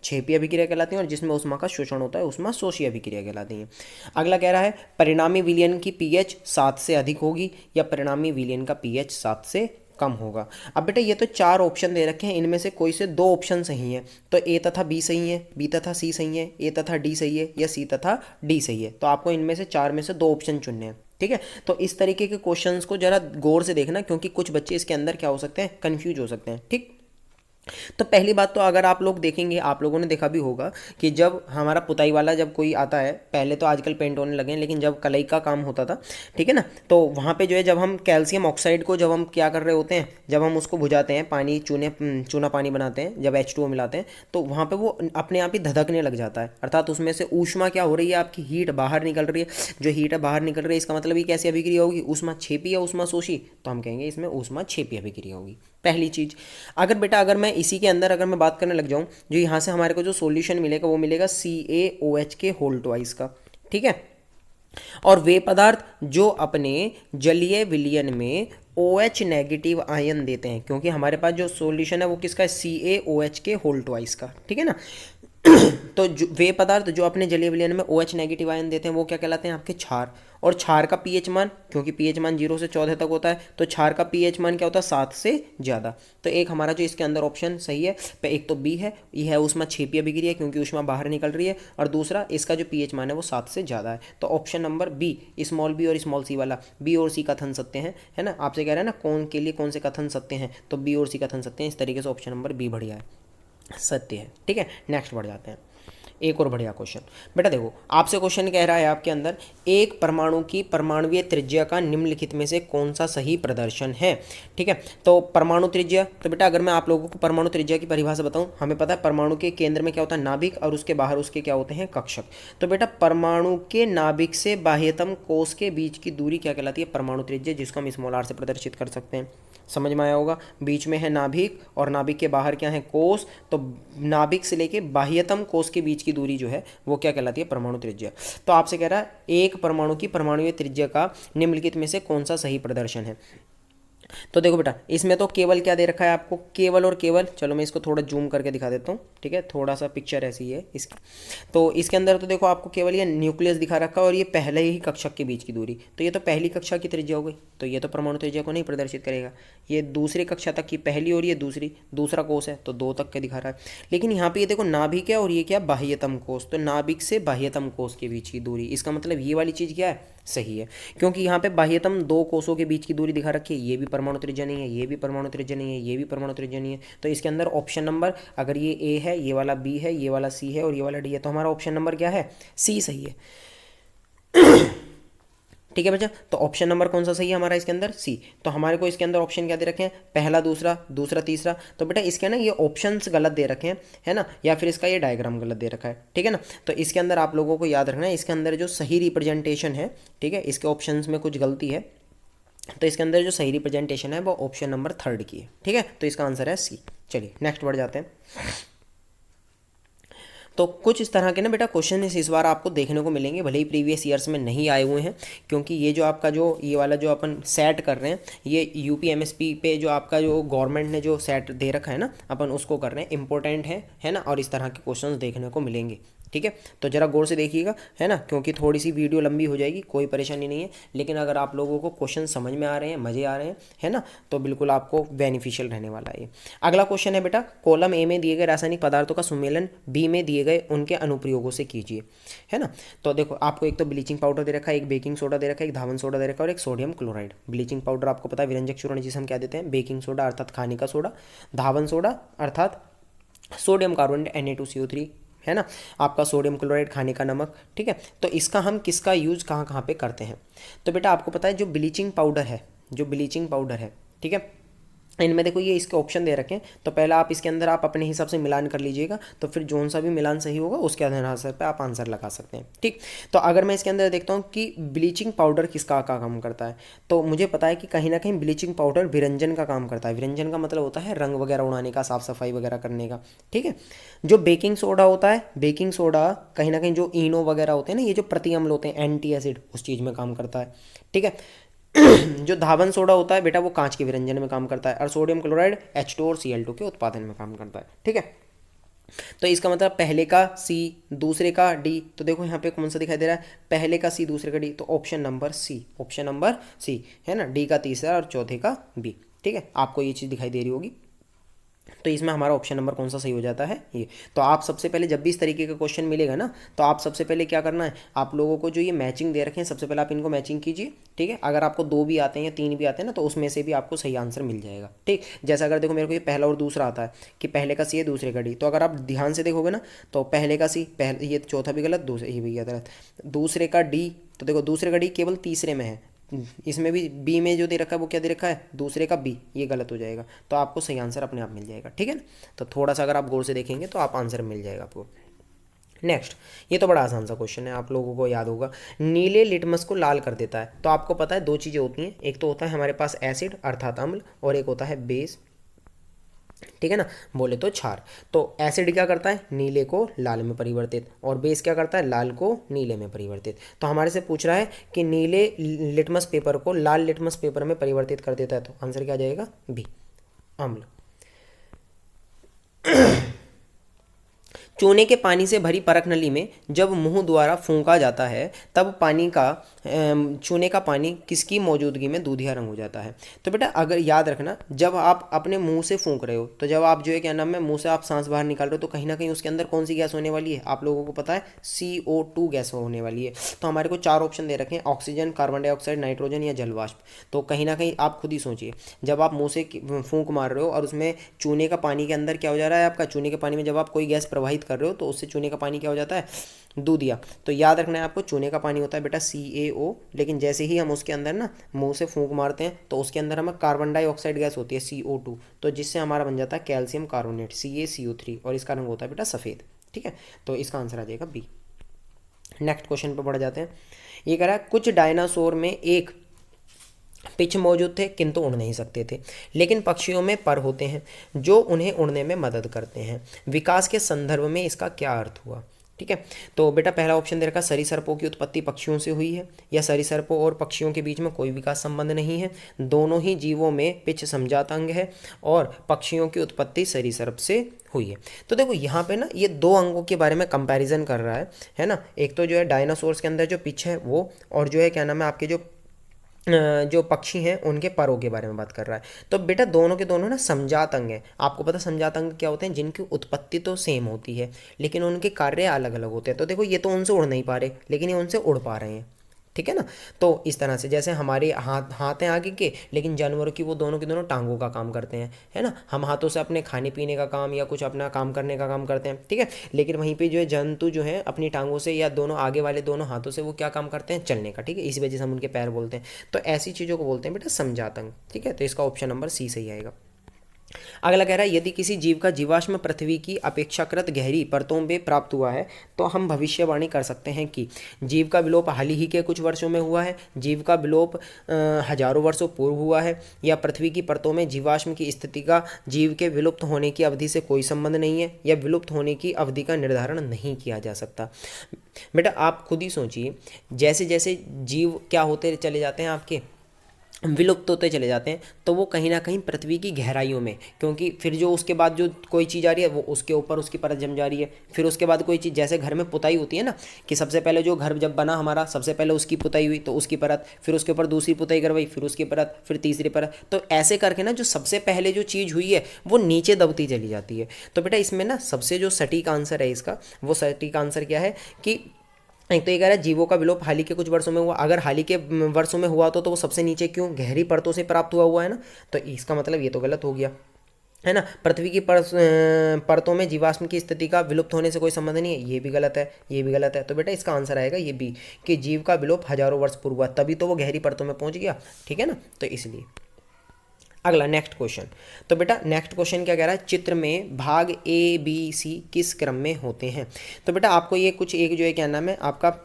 [SPEAKER 1] क्षेपीय अभिक्रिया कहलाती है, और जिसमें ऊष्मा का शोषण होता है ऊष्मा शोषी अभिक्रिया कहलाती है। अगला कह रहा है परिणामी विलयन की pH 7 से अधिक होगी या परिणामी विलयन का pH 7 से कम होगा। अब बेटा ये तो 4 ऑप्शन दे रखे हैं, इनमें से कोई से 2 ऑप्शन सही हैं, तो ए तथा बी सही है, बी तथा सी सही है, ए तथा डी सही है, या सी तथा डी सही है। तो आपको इनमें से 4 में से 2 ऑप्शन चुनने हैं, ठीक है। तो इस तरीके के क्वेश्चंस को जरा गौर से देखना, क्योंकि कुछ बच्चे इसके अंदर क्या हो सकते हैं, कंफ्यूज हो सकते हैं, ठीक। तो पहली बात तो अगर आप लोग देखेंगे, आप लोगों ने देखा भी होगा कि जब हमारा पुताई वाला जब कोई आता है, पहले तो आजकल पेंट होने लगे हैं, लेकिन जब कलई का काम होता था, ठीक है ना, तो वहाँ पे जो है जब हम कैल्शियम ऑक्साइड को जब हम क्या कर रहे होते हैं, जब हम उसको बुझाते हैं, पानी चूना पानी बनाते हैं, जब H2O मिलाते हैं, तो वहाँ पे वो अपने आप ही धधकने लग जाता है, अर्थात उसमें से ऊष्मा क्या हो रही है, आपकी हीट बाहर निकल रही है। जो हीट है बाहर निकल रही है, इसका मतलब ये कैसी अभिक्रिया होगी, ऊष्मा छेपी या ऊष्मा शोषी, तो हम कहेंगे इसमें ऊष्मा छेपी अभिक्रिया होगी, पहली चीज़। अगर बेटा अगर मैं इसी के अंदर अगर मैं बात करने लग जाऊं, जो यहाँ से हमारे को जो सॉल्यूशन मिलेगा वो मिलेगा CaOH के होल ट्वाइस का, ठीक है। और वे पदार्थ जो अपने जलीय विलयन में OH नेगेटिव आयन देते हैं, क्योंकि हमारे पास जो सॉल्यूशन है वो किसका है, CaOH के होल ट्वाइस का, ठीक है ना। तो वे पदार्थ जो अपने जलीय विलयन में OH नेगेटिव आयन देते हैं वो क्या कहलाते हैं, आपके क्षार। और क्षार का pH मान, क्योंकि pH मान 0 से 14 तक होता है, तो क्षार का pH मान क्या होता है, 7 से ज़्यादा। तो एक हमारा जो इसके अंदर ऑप्शन सही है, एक तो बी है, ये है ऊष्मा छेपी अभिक्रिया, क्योंकि ऊष्मा बाहर निकल रही है, और दूसरा इसका जो pH मान है वो 7 से ज़्यादा है। तो option number B, small B और स्मॉल सी वाला, बी और सी कथन सत्य हैं, है ना। आपसे कह रहे हैं ना कौन के लिए कौन से कथन सत्य हैं, तो बी और सी कथन सत्य हैं, इस तरीके से ऑप्शन नंबर बी बढ़िया है, सत्य है, ठीक है। नेक्स्ट बढ़ जाते हैं, एक और बढ़िया क्वेश्चन। बेटा देखो आपसे क्वेश्चन कह रहा है आपके अंदर, एक परमाणु की परमाणुीय त्रिज्या का निम्नलिखित में से कौन सा सही प्रदर्शन है, ठीक है। तो परमाणु त्रिज्या, तो बेटा अगर मैं आप लोगों को परमाणु त्रिज्या की परिभाषा बताऊं, हमें पता है परमाणु के केंद्र में क्या होता है, नाभिक, और उसके बाहर उसके क्या होते हैं, कक्षक। तो बेटा परमाणु के नाभिक से बाह्यतम कोष के बीच की दूरी क्या कहलाती है, परमाणु त्रिज्या, जिसको हम स्मॉल आर से प्रदर्शित कर सकते हैं। समझ में आया होगा, बीच में है नाभिक और नाभिक के बाहर क्या है, कोष। तो नाभिक से लेके बाह्यतम कोष के बीच की दूरी जो है वो क्या कहलाती है, परमाणु त्रिज्या। तो आपसे कह रहा है एक परमाणु की परमाणुीय त्रिज्या का निम्नलिखित में से कौन सा सही प्रदर्शन है। तो देखो बेटा इसमें तो केवल क्या दे रखा है आपको, केवल और केवल, चलो मैं इसको थोड़ा जूम करके दिखा देता हूँ, ठीक है, थोड़ा सा पिक्चर ऐसी है इसकी। तो इसके अंदर तो देखो आपको केवल ये न्यूक्लियस दिखा रखा है और ये पहले ही कक्षक के बीच की दूरी, तो ये तो पहली कक्षा की त्रिज्या हो गई, तो ये तो परमाणु त्रिज्या को नहीं प्रदर्शित करेगा। ये दूसरी कक्षा तक की पहली और ये दूसरी, दूसरा कोष है तो 2 तक के दिखा रहा है। लेकिन यहाँ पे ये देखो नाभिक है और ये क्या, बाह्यतम कोष, तो नाभिक से बाह्यतम कोष के बीच की दूरी, इसका मतलब ये वाली चीज़ क्या है, सही है, क्योंकि यहाँ पे बाह्यतम 2 कोषों के बीच की दूरी दिखा रखी है, ये भी परमाणु त्रिज्या नहीं है, ये भी परमाणु त्रिज्या नहीं है, ये भी परमाणु त्रिज्या नहीं है। तो इसके अंदर ऑप्शन नंबर, अगर ये ए है, ये वाला बी है, ये वाला सी है और ये वाला डी है, तो हमारा ऑप्शन नंबर क्या है, सी सही है। ठीक है बच्चा, तो ऑप्शन नंबर कौन सा सही है हमारा इसके अंदर, सी। तो हमारे को इसके अंदर ऑप्शन क्या दे रखे हैं, पहला, दूसरा, दूसरा, तीसरा। तो बेटा इसके ना ये ऑप्शंस गलत दे रखे हैं, है ना, या फिर इसका ये डायग्राम गलत दे रखा है, ठीक है ना। तो इसके अंदर आप लोगों को याद रखना है, इसके अंदर जो सही रिप्रेजेंटेशन है, ठीक है, इसके ऑप्शंस में कुछ गलती है, तो इसके अंदर जो सही रिप्रेजेंटेशन है वो ऑप्शन नंबर 3 की है, ठीक है। तो इसका आंसर है सी। चलिए नेक्स्ट बढ़ जाते हैं। तो कुछ इस तरह के ना बेटा क्वेश्चन इस बार आपको देखने को मिलेंगे, भले ही प्रीवियस ईयर्स में नहीं आए हुए हैं, क्योंकि ये जो आपका जो ये वाला जो अपन सेट कर रहे हैं, ये UPMSP पे जो आपका जो गवर्नमेंट ने जो सेट दे रखा है ना, अपन उसको कर रहे हैं, इंपॉर्टेंट है ना, और इस तरह के क्वेश्चंस देखने को मिलेंगे, ठीक है। तो ज़रा गौर से देखिएगा, है ना, क्योंकि थोड़ी सी वीडियो लंबी हो जाएगी, कोई परेशानी नहीं है, लेकिन अगर आप लोगों को क्वेश्चन समझ में आ रहे हैं, मज़े आ रहे हैं, है ना, तो बिल्कुल आपको बेनिफिशियल रहने वाला है। अगला क्वेश्चन है बेटा, कॉलम ए में दिए गए रासायनिक पदार्थों का सुमेलन बी में दिए गए उनके अनुप्रयोगों से कीजिए, है ना। तो देखो आपको एक तो ब्लीचिंग पाउडर दे रखा है, एक बेकिंग सोडा दे रखा है, एक धावन सोडा दे रखा है और एक सोडियम क्लोराइड। ब्लीचिंग पाउडर आपको पता है विरंजक चूर्ण जिसे हम क्या देते हैं, बेकिंग सोडा अर्थात खाने का सोडा, धावन सोडा अर्थात सोडियम कार्बोनेट Na2CO3, है ना, आपका सोडियम क्लोराइड खाने का नमक, ठीक है। तो इसका हम किसका यूज़ कहाँ कहाँ पे करते हैं। तो बेटा आपको पता है जो ब्लीचिंग पाउडर है, जो ब्लीचिंग पाउडर है, ठीक है, इनमें देखो ये इसके ऑप्शन दे रखे हैं, तो पहला आप इसके अंदर आप अपने हिसाब से मिलान कर लीजिएगा, तो फिर जोन सा भी मिलान सही होगा उसके आधार पर आप आंसर लगा सकते हैं, ठीक। तो अगर मैं इसके अंदर देखता हूँ कि ब्लीचिंग पाउडर किसका का काम करता है, तो मुझे पता है कि कहीं ना कहीं ब्लीचिंग पाउडर विरंजन का काम करता है। विरंजन का मतलब होता है रंग वगैरह उड़ाने का, साफ सफाई वगैरह करने का, ठीक है। जो बेकिंग सोडा होता है, बेकिंग सोडा कहीं ना कहीं जो इनो वगैरह होते हैं ना, ये जो प्रति अम्ल होते हैं, एंटी एसिड, उस चीज़ में काम करता है, ठीक है। जो धावन सोडा होता है बेटा वो कांच के विरंजन में काम करता है, और सोडियम क्लोराइड H2 और Cl2 के उत्पादन में काम करता है, ठीक है। तो इसका मतलब पहले का सी, दूसरे का डी, तो देखो यहाँ पे कौन सा दिखाई दे रहा है, पहले का सी, दूसरे का डी, तो option number C, option number C, है ना, डी का तीसरा और चौथे का बी, ठीक है, आपको ये चीज़ दिखाई दे रही होगी। तो इसमें हमारा ऑप्शन नंबर कौन सा सही हो जाता है, ये। तो आप सबसे पहले जब भी इस तरीके का क्वेश्चन मिलेगा ना, तो आप सबसे पहले क्या करना है, आप लोगों को जो ये मैचिंग दे रखे हैं सबसे पहले आप इनको मैचिंग कीजिए, ठीक है। अगर आपको 2 भी आते हैं या 3 भी आते हैं ना, तो उसमें से भी आपको सही आंसर मिल जाएगा, ठीक। जैसे अगर देखो मेरे को ये पहला और दूसरा आता है कि पहले का सी है दूसरे का डी, तो अगर आप ध्यान से देखोगे ना, तो पहले का सी, पहले ये चौथा भी गलत, दूसरे ये भी गलत, दूसरे का डी, तो देखो दूसरे का डी केवल तीसरे में है, इसमें भी बी में जो दे रखा है वो क्या दे रखा है, दूसरे का बी, ये गलत हो जाएगा। तो आपको सही आंसर अपने आप मिल जाएगा, ठीक है ना। तो थोड़ा सा अगर आप गौर से देखेंगे तो आप आंसर मिल जाएगा आपको। नेक्स्ट, ये तो बड़ा आसान सा क्वेश्चन है, आप लोगों को याद होगा। नीले लिटमस को लाल कर देता है। तो आपको पता है 2 चीज़ें होती हैं, एक तो होता है हमारे पास एसिड अर्थात अम्ल, और एक होता है बेस, ठीक है ना, बोले तो क्षार। तो एसिड क्या करता है, नीले को लाल में परिवर्तित, और बेस क्या करता है, लाल को नीले में परिवर्तित। तो हमारे से पूछ रहा है कि नीले लिटमस पेपर को लाल लिटमस पेपर में परिवर्तित कर देता है, तो आंसर क्या जाएगा, बी, अम्ल। चूने के पानी से भरी परख नली में जब मुंह द्वारा फूंका जाता है तब पानी का चूने का पानी किसकी मौजूदगी में दूधिया रंग हो जाता है। तो बेटा अगर याद रखना, जब आप अपने मुंह से फूंक रहे हो, तो जब आप जो है क्या नाम है मुंह से आप सांस बाहर निकाल रहे हो, तो कहीं ना कहीं उसके अंदर कौन सी गैस होने वाली है, आप लोगों को पता है CO2 गैस होने वाली है। तो हमारे को 4 ऑप्शन दे रखे हैं, ऑक्सीजन, कार्बन डाइऑक्साइड, नाइट्रोजन या जलवाष्प। तो कहीं ना कहीं आप खुद ही सोचिए, जब आप मुंह से फूंक मार रहे हो और उसमें चूने का पानी के अंदर क्या हो जा रहा है, आपका चूने के पानी में जब आप कोई गैस प्रवाहित कर रहे हो तो उससे चूने का पानी क्या हो जाता है, दूधिया। तो याद रखना है आपको, चूने का पानी होता है बेटा CaO, लेकिन जैसे ही हम उसके अंदर ना मुंह से फूंक मारते हैं तो उसके अंदर हमें कार्बन डाइऑक्साइड गैस होती है CO2, तो जिससे हमारा बन जाता है कैल्शियम कार्बोनेट CaCO3, और इसका रंग होता है बेटा सफ़ेद, ठीक है। तो इसका आंसर आ जाएगा बी। नेक्स्ट क्वेश्चन पर बढ़ जाते हैं। ये कह रहा है कुछ डायनासोर में एक पिच मौजूद थे किंतु उड़ नहीं सकते थे, लेकिन पक्षियों में पर होते हैं जो उन्हें उड़ने में मदद करते हैं। विकास के संदर्भ में इसका क्या अर्थ हुआ, ठीक है। तो बेटा पहला ऑप्शन दे रखा, सरीसृपों की उत्पत्ति पक्षियों से हुई है, या सरीसृपों और पक्षियों के बीच में कोई विकास संबंध नहीं है, दोनों ही जीवों में पिच समजात अंग है, और पक्षियों की उत्पत्ति सरीसृप से हुई है। तो देखो यहाँ पे ना ये 2 अंगों के बारे में कंपैरिजन कर रहा है ना। एक तो जो है डायनासोर्स के अंदर जो पिच है वो, और जो है क्या नाम है आपके जो पक्षी हैं उनके परों के बारे में बात कर रहा है। तो बेटा दोनों के दोनों ना समजात अंग हैं। आपको पता समजात अंग क्या होते हैं, जिनकी उत्पत्ति तो सेम होती है लेकिन उनके कार्य अलग अलग होते हैं। तो देखो ये तो उनसे उड़ नहीं पा रहे, लेकिन ये उनसे उड़ पा रहे हैं, ठीक है ना। तो इस तरह से जैसे हमारे हाथ हैं आगे के, लेकिन जानवरों की वो दोनों के दोनों टांगों का काम करते हैं, है ना। हम हाथों से अपने खाने पीने का काम या कुछ अपना काम करने का काम करते हैं, ठीक है। लेकिन वहीं पे जो है जंतु जो है अपनी टांगों से या दोनों आगे वाले दोनों हाथों से वो क्या काम करते हैं, चलने का, ठीक है। इसी वजह से हम उनके पैर बोलते हैं। तो ऐसी चीज़ों को बोलते हैं बेटा समजात अंग, ठीक है। तो इसका ऑप्शन नंबर सी सही आएगा। अगला कह रहा है यदि किसी जीव का जीवाश्म पृथ्वी की अपेक्षाकृत गहरी परतों में प्राप्त हुआ है तो हम भविष्यवाणी कर सकते हैं कि जीव का विलोप हाल ही के कुछ वर्षों में हुआ है, जीव का विलोप हजारों वर्षों पूर्व हुआ है, या पृथ्वी की परतों में जीवाश्म की स्थिति का जीव के विलुप्त होने की अवधि से कोई संबंध नहीं है, या विलुप्त होने की अवधि का निर्धारण नहीं किया जा सकता। बेटा आप खुद ही सोचिए, जैसे जैसे जीव क्या होते चले जाते हैं आपके, विलुप्त होते चले जाते हैं, तो वो कहीं ना कहीं पृथ्वी की गहराइयों में, क्योंकि फिर जो उसके बाद जो कोई चीज़ आ रही है वो उसके ऊपर उसकी परत जम जा रही है, फिर उसके बाद कोई चीज़, जैसे घर में पुताई होती है ना, कि सबसे पहले जो घर जब बना हमारा सबसे पहले उसकी पुताई हुई तो उसकी परत, फिर उसके ऊपर दूसरी पुताई करवाई, फिर उसकी परत, फिर तीसरी परत। तो ऐसे करके ना जो सबसे पहले जो चीज़ हुई है वो नीचे दबती चली जाती है। तो बेटा इसमें ना सबसे जो सटीक आंसर है इसका, वो सटीक आंसर क्या है कि एक तो ये कह रहा है जीवों का विलोप हाल ही के कुछ वर्षों में हुआ। अगर हाल ही के वर्षों में हुआ तो वो सबसे नीचे क्यों, गहरी परतों से प्राप्त हुआ है ना। तो इसका मतलब ये तो गलत हो गया, है ना। पृथ्वी की परतों में जीवाश्म की स्थिति का विलुप्त होने से कोई संबंध नहीं है, ये भी गलत है, ये भी गलत है। तो बेटा इसका आंसर आएगा ये बी, कि जीव का विलोप हजारों वर्ष पूर्व हुआ, तभी तो वो गहरी परतों में पहुंच गया, ठीक है ना। तो इसलिए अगला नेक्स्ट क्वेश्चन। तो बेटा नेक्स्ट क्वेश्चन क्या कह रहा है, चित्र में भाग A B C किस क्रम में होते हैं। तो बेटा आपको ये कुछ एक जो है क्या नाम है आपका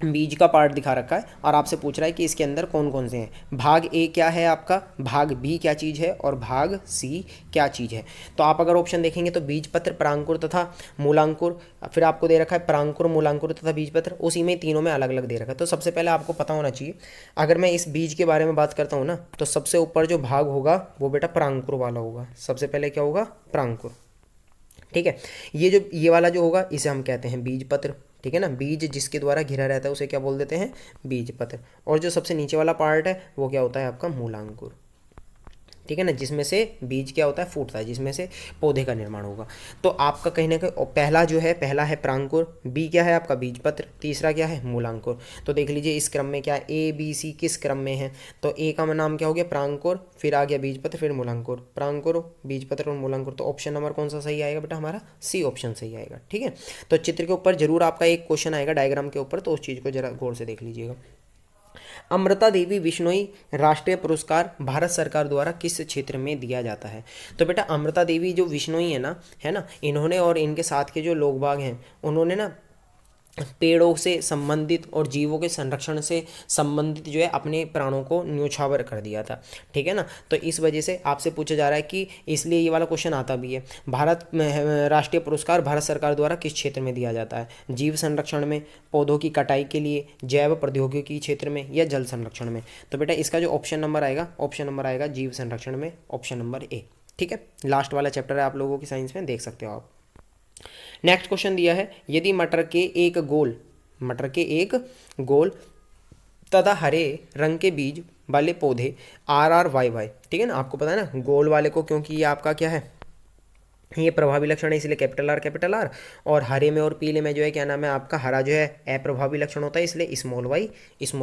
[SPEAKER 1] बीज का पार्ट दिखा रखा है, और आपसे पूछ रहा है कि इसके अंदर कौन कौन से हैं। भाग ए क्या है आपका, भाग बी क्या चीज़ है, और भाग सी क्या चीज़ है। तो आप अगर ऑप्शन देखेंगे तो बीजपत्र, परांकुर तथा मूलांकुर, फिर आपको दे रखा है परांकुर, मूलांकुर तथा बीजपत्र, उसी में तीनों में अलग अलग दे रखा है। तो सबसे पहले आपको पता होना चाहिए, अगर मैं इस बीज के बारे में बात करता हूँ ना, तो सबसे ऊपर जो भाग होगा वो बेटा परांकुर वाला होगा। सबसे पहले क्या होगा, परांकुर, ठीक है। ये वाला जो होगा इसे हम कहते हैं बीजपत्र, ठीक है ना। बीज जिसके द्वारा घिरा रहता है उसे क्या बोल देते हैं, बीजपत्र। और जो सबसे नीचे वाला पार्ट है वो क्या होता है आपका मूलांकुर, ठीक है ना, जिसमें से बीज क्या होता है, फूटता है, जिसमें से पौधे का निर्माण होगा। तो आपका कहीं ना कहीं पहला जो है, पहला है प्रांकुर, बी क्या है आपका बीजपत्र, तीसरा क्या है मूलांकुर। तो देख लीजिए इस क्रम में क्या है, ए बी सी किस क्रम में है, तो ए का नाम क्या हो गया प्रांकुर, फिर आ गया बीजपत्र, फिर मूलांकुर, प्रांकुर बीजपत्र और मूलांकुर। तो ऑप्शन नंबर कौन सा सही आएगा बेटा हमारा, सी ऑप्शन सही आएगा। ठीक है, तो चित्र के ऊपर जरूर आपका एक क्वेश्चन आएगा डायग्राम के ऊपर, तो उस चीज़ को जरा गौर से देख लीजिएगा। अमृता देवी बिश्नोई राष्ट्रीय पुरस्कार भारत सरकार द्वारा किस क्षेत्र में दिया जाता है। तो बेटा अमृता देवी जो बिश्नोई है ना, इन्होंने और इनके साथ के जो लोग बाग हैं, उन्होंने ना पेड़ों से संबंधित और जीवों के संरक्षण से संबंधित जो है अपने प्राणों को न्योछावर कर दिया था। ठीक है ना, तो इस वजह से आपसे पूछा जा रहा है कि इसलिए ये वाला क्वेश्चन आता भी है, भारत में राष्ट्रीय पुरस्कार भारत सरकार द्वारा किस क्षेत्र में दिया जाता है, जीव संरक्षण में, पौधों की कटाई के लिए, जैव प्रौद्योगिकी क्षेत्र में, या जल संरक्षण में। तो बेटा इसका जो ऑप्शन नंबर आएगा, ऑप्शन नंबर आएगा जीव संरक्षण में, ऑप्शन नंबर ए। ठीक है, लास्ट वाला चैप्टर है आप लोगों की साइंस में, देख सकते हो आप। नेक्स्ट क्वेश्चन दिया है, यदि मटर के एक गोल तथा हरे रंग के बीज वाले पौधे RRYY, ठीक है ना, आपको पता है ना गोल वाले को, क्योंकि ये आपका क्या है, ये प्रभावी लक्षण है, इसलिए कैपिटल आर, और हरे में और पीले में जो है क्या नाम है आपका, हरा जो है अप्रभावी लक्षण होता है, इसलिए स्मॉल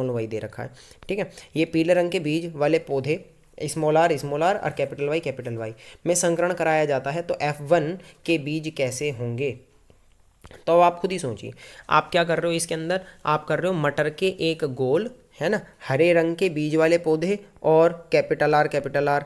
[SPEAKER 1] वाई दे रखा है। ठीक है, ये पीले रंग के बीज वाले पौधे स्मॉल आर और कैपिटल वाई में संकरण कराया जाता है, तो F1 के बीज कैसे होंगे। तो अब आप खुद ही सोचिए, आप क्या कर रहे हो इसके अंदर, आप कर रहे हो मटर के एक गोल, है ना, हरे रंग के बीज वाले पौधे और कैपिटल आर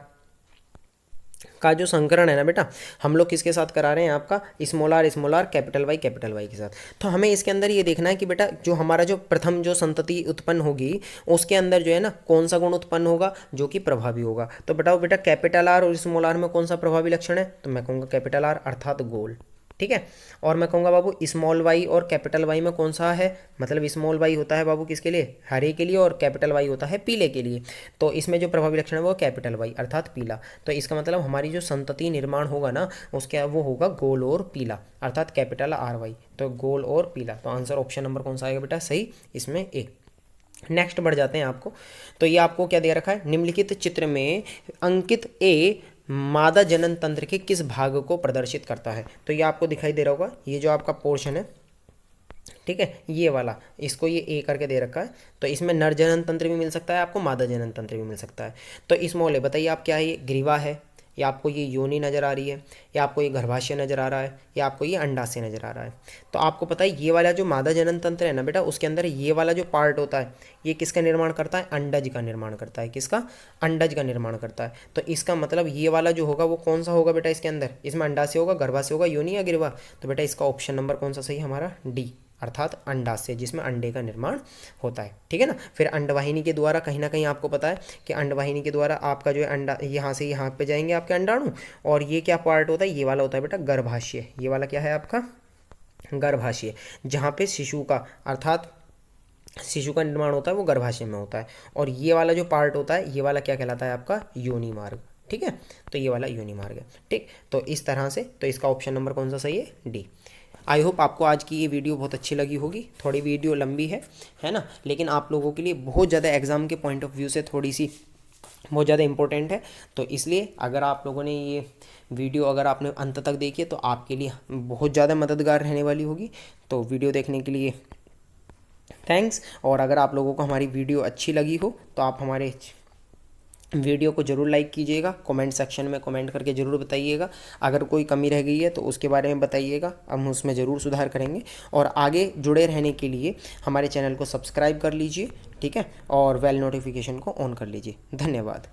[SPEAKER 1] का जो संकरण है ना बेटा, हम लोग किसके साथ करा रहे हैं आपका, स्मॉल आर कैपिटल वाई के साथ। तो हमें इसके अंदर ये देखना है कि बेटा जो हमारा जो प्रथम जो संतति उत्पन्न होगी, उसके अंदर जो है ना कौन सा गुण उत्पन्न होगा जो कि प्रभावी होगा। तो बताओ बेटा कैपिटल आर और स्मॉल आर में कौन सा प्रभावी लक्षण है, तो मैं कहूँगा कैपिटल आर अर्थात गोल। ठीक है, और मैं कहूँगा बाबू स्मॉल वाई और कैपिटल वाई में कौन सा है, मतलब स्मॉल वाई होता है बाबू किसके लिए, हरे के लिए, और कैपिटल वाई होता है पीले के लिए। तो इसमें जो प्रभावी लक्षण है वो कैपिटल वाई अर्थात पीला। तो इसका मतलब हमारी जो संतति निर्माण होगा ना, उसके वो होगा गोल और पीला अर्थात कैपिटल RY। तो गोल और पीला, तो आंसर ऑप्शन नंबर कौन सा आएगा बेटा सही, इसमें ए। नेक्स्ट बढ़ जाते हैं आपको, तो ये आपको क्या दे रखा है, निम्नलिखित चित्र में अंकित ए मादा जनन तंत्र के किस भाग को प्रदर्शित करता है। तो ये आपको दिखाई दे रहा होगा, ये जो आपका पोर्शन है, ठीक है, ये वाला, इसको ये ए करके दे रखा है। तो इसमें नर जनन तंत्र भी मिल सकता है आपको, मादा जनन तंत्र भी मिल सकता है। तो स्मॉल है, बताइए आप क्या है, ये ग्रीवा है, या आपको ये योनि नज़र आ रही है, या आपको ये गर्भाशय नज़र आ रहा है, या आपको ये अंडाशय नज़र आ रहा है। तो आपको पता है ये वाला जो मादा जनन तंत्र है ना बेटा, उसके अंदर ये वाला जो पार्ट होता है, ये किसका निर्माण करता है, अंडज का निर्माण करता है, किसका, अंडज का निर्माण करता है। तो इसका मतलब ये वाला जो होगा वो कौन सा होगा बेटा, इसके अंदर, इसमें अंडाशय होगा, गर्भाशय होगा, योनि या ग्रीवा। तो बेटा इसका ऑप्शन नंबर कौन सा सही हमारा, डी अर्थात अंडाशय, जिसमें अंडे का निर्माण होता है। ठीक है ना, फिर अंडवाहिनी के द्वारा कहीं ना कहीं आपको पता है कि अंडवाहिनी के द्वारा आपका जो है अंडा यहाँ से यहाँ पे जाएंगे आपके अंडाणु, और ये क्या पार्ट होता है, ये वाला होता है बेटा गर्भाशय। ये वाला क्या है आपका गर्भाशय, जहाँ पे शिशु का अर्थात शिशु का निर्माण होता है वो गर्भाशय में होता है। और ये वाला जो पार्ट होता है, ये वाला क्या कहलाता है आपका योनि मार्ग। ठीक है, तो ये वाला योनि मार्ग है। ठीक, तो इस तरह से, तो इसका ऑप्शन नंबर कौन सा सही है, डी। आई होप आपको आज की ये वीडियो बहुत अच्छी लगी होगी, थोड़ी वीडियो लंबी है ना, लेकिन आप लोगों के लिए बहुत ज़्यादा एग्ज़ाम के पॉइंट ऑफ व्यू से थोड़ी सी बहुत ज़्यादा इंपॉर्टेंट है। तो इसलिए अगर आप लोगों ने ये वीडियो अगर आपने अंत तक देखी है तो आपके लिए बहुत ज़्यादा मददगार रहने वाली होगी। तो वीडियो देखने के लिए थैंक्स। और अगर आप लोगों को हमारी वीडियो अच्छी लगी हो तो आप हमारे वीडियो को ज़रूर लाइक कीजिएगा, कमेंट सेक्शन में कमेंट करके ज़रूर बताइएगा। अगर कोई कमी रह गई है तो उसके बारे में बताइएगा, हम उसमें ज़रूर सुधार करेंगे। और आगे जुड़े रहने के लिए हमारे चैनल को सब्सक्राइब कर लीजिए, ठीक है, और बेल नोटिफिकेशन को ऑन कर लीजिए। धन्यवाद।